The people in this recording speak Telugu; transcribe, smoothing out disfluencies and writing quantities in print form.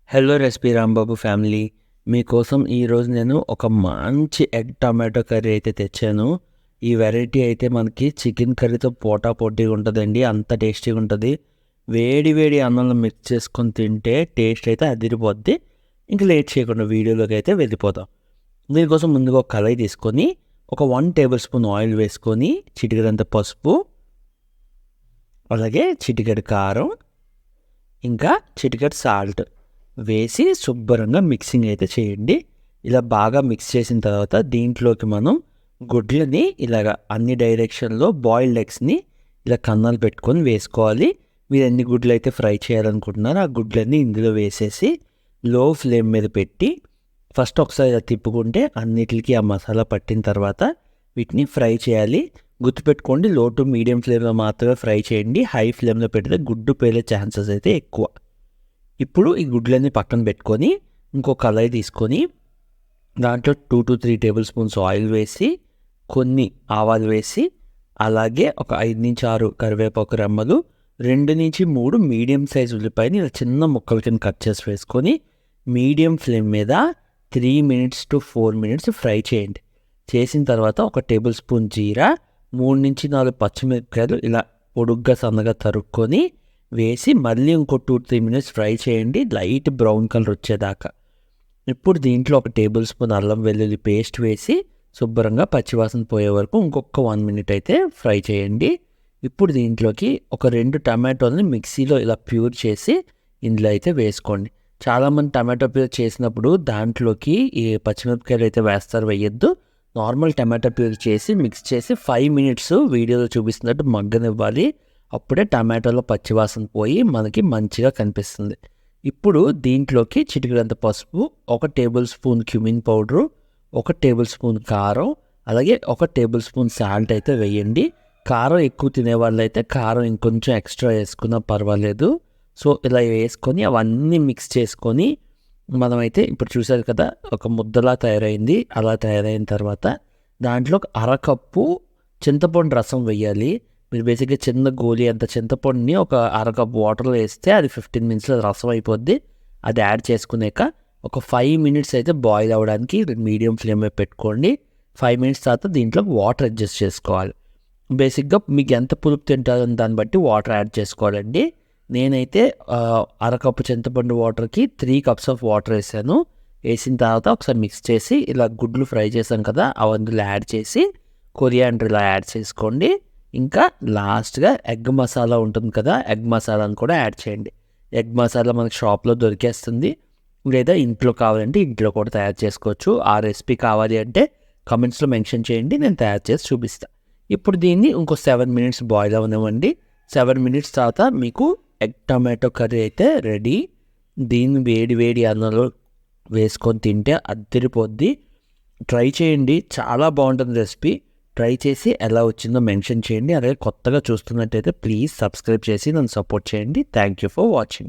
Hello recipe Rambabu family. మీకోసం ఈరోజు నేను ఒక మంచి ఎగ్ టమాటో కర్రీ అయితే తెచ్చాను. ఈ వెరైటీ అయితే మనకి చికెన్ కర్రీతో పోటాపోటీగా ఉంటుందండి. అంత టేస్టీగా ఉంటుంది. వేడి వేడి అన్నంలో మిక్స్ చేసుకొని తింటే టేస్ట్ అయితే అదిరిపోద్ది. ఇంక లేట్ చేయకుండా వీడియోలోకి అయితే వెళ్ళిపోతాం. దీనికోసం ముందుగా ఒక కళాయి తీసుకొని ఒక 1 టేబుల్ స్పూన్ ఆయిల్ వేసుకొని చిటికెడంత పసుపు, అలాగే చిటికెడు కారం, ఇంకా చిటికెడు సాల్ట్ వేసి శుభ్రంగా మిక్సింగ్ అయితే చేయండి. ఇలా బాగా మిక్స్ చేసిన తర్వాత దీంట్లోకి మనం గుడ్లని ఇలాగ అన్ని డైరెక్షన్లో బాయిల్డ్ ఎగ్స్ని ఇలా కన్నాలు పెట్టుకొని వేసుకోవాలి. మీరు ఎన్ని గుడ్లు అయితే ఫ్రై చేయాలనుకుంటున్నారో ఆ గుడ్లన్నీ ఇందులో వేసేసి లో ఫ్లేమ్ మీద పెట్టి ఫస్ట్ ఒకసారి ఇలా తిప్పుకుంటే అన్నిటికీ ఆ మసాలా పట్టిన తర్వాత వీటిని ఫ్రై చేయాలి. గుర్తుపెట్టుకోండి, లో టు మీడియం ఫ్లేమ్లో మాత్రమే ఫ్రై చేయండి. హై ఫ్లేమ్లో పెడితే గుడ్డు పేలే ఛాన్సెస్ అయితే ఎక్కువ. ఇప్పుడు ఈ గుడ్లన్నీ పక్కన పెట్టుకొని ఇంకో కళాయి తీసుకొని దాంట్లో 2 to 3 టేబుల్ స్పూన్స్ ఆయిల్ వేసి కొన్ని ఆవాలు వేసి అలాగే ఒక 5 నుంచి 6 కరివేపాకు రెమ్మలు, 2 నుంచి 3 మీడియం సైజ్ ఉల్లిపాయని ఇలా చిన్న ముక్కల కింద కట్ చేసి వేసుకొని మీడియం ఫ్లేమ్ మీద 3 minutes to 4 minutes ఫ్రై చేయండి. చేసిన తర్వాత ఒక టేబుల్ స్పూన్ జీరా, 3 నుంచి 4 పచ్చిమిరపకాయలు ఇలా పొడుగ్గా సన్నగా తరుక్కొని వేసి మళ్ళీ ఇంకో 2-3 minutes ఫ్రై చేయండి, లైట్ బ్రౌన్ కలర్ వచ్చేదాకా. ఇప్పుడు దీంట్లో ఒక టేబుల్ స్పూన్ అల్లం వెల్లుల్లి పేస్ట్ వేసి శుభ్రంగా పచ్చివాసన పోయే వరకు ఇంకొక 1 minute అయితే ఫ్రై చేయండి. ఇప్పుడు దీంట్లోకి ఒక 2 టమాటోలని మిక్సీలో ఇలా ప్యూర్ చేసి ఇందులో అయితే వేసుకోండి. చాలామంది టమాటో ప్యూర్ చేసినప్పుడు దాంట్లోకి ఈ పచ్చిమిరపకాయలు అయితే వేస్తారు, వేయొద్దు. నార్మల్ టమాటో ప్యూర్ చేసి మిక్స్ చేసి 5 minutes వీడియోలో చూపిస్తున్నట్టు మగ్గనివ్వాలి. అప్పుడే టమాటోలో పచ్చివాసన పోయి మనకి మంచిగా కనిపిస్తుంది. ఇప్పుడు దీంట్లోకి చిటికెడంత పసుపు, 1 table spoon cumin powder, 1 table spoon కారం, అలాగే 1 టేబుల్ స్పూన్ సాల్ట్ అయితే వేయండి. కారం ఎక్కువ తినేవాళ్ళు అయితే కారం ఇంకొంచెం ఎక్స్ట్రా వేసుకున్నా పర్వాలేదు. సో ఇలా వేసుకొని అవన్నీ మిక్స్ చేసుకొని మనమైతే ఇప్పుడు చూసారు కదా ఒక ముద్దలా తయారైంది. అలా తయారైన తర్వాత దాంట్లో అరకప్పు చింతపండు రసం వేయాలి. మీరు బేసిక్గా చిన్న గోలీ అంత చింతపండుని ఒక అరకప్పు వాటర్లో వేస్తే అది 15 minutesలో రసం అయిపోద్ది. అది యాడ్ చేసుకునేక ఒక 5 minutes అయితే బాయిల్ అవ్వడానికి మీడియం ఫ్లేమ్లో పెట్టుకోండి. 5 minutes తర్వాత దీంట్లో వాటర్ అడ్జస్ట్ చేసుకోవాలి. బేసిక్గా మీకు ఎంత పులుపు తింటారో దాన్ని బట్టి వాటర్ యాడ్ చేసుకోవాలండి. నేనైతే అరకప్పు చింతపండు వాటర్కి 3 cups ఆఫ్ వాటర్ వేసాను. వేసిన తర్వాత ఒకసారి మిక్స్ చేసి ఇలా గుడ్లు ఫ్రై చేసాం కదా అవన్నీ యాడ్ చేసి కొరియాండర్ ఇలా యాడ్ చేసుకోండి. ఇంకా లాస్ట్గా ఎగ్ మసాలా ఉంటుంది కదా, ఎగ్ మసాలాను కూడా యాడ్ చేయండి. ఎగ్ మసాలా మనకి షాప్లో దొరికేస్తుంది, లేదా ఇంట్లో కావాలంటే ఇంట్లో కూడా తయారు చేసుకోవచ్చు. ఆ రెసిపీ కావాలి అంటే కమెంట్స్లో మెన్షన్ చేయండి, నేను తయారు చేసి చూపిస్తాను. ఇప్పుడు దీన్ని ఇంకో 7 minutes బాయిల్ అవనివ్వండి. 7 minutes తర్వాత మీకు ఎగ్ టమాటో కర్రీ అయితే రెడీ. దీన్ని వేడి వేడి అన్నంలో వేసుకొని తింటే అద్దరిపోద్ది. ట్రై చేయండి, చాలా బాగుంటుంది రెసిపీ. ట్రై చేసి ఎలా వచ్చిందో మెన్షన్ చేయండి. అలాగే కొత్తగా చూస్తున్నట్టయితే ప్లీజ్ సబ్స్క్రైబ్ చేసి నన్ను సపోర్ట్ చేయండి. Thank you for watching.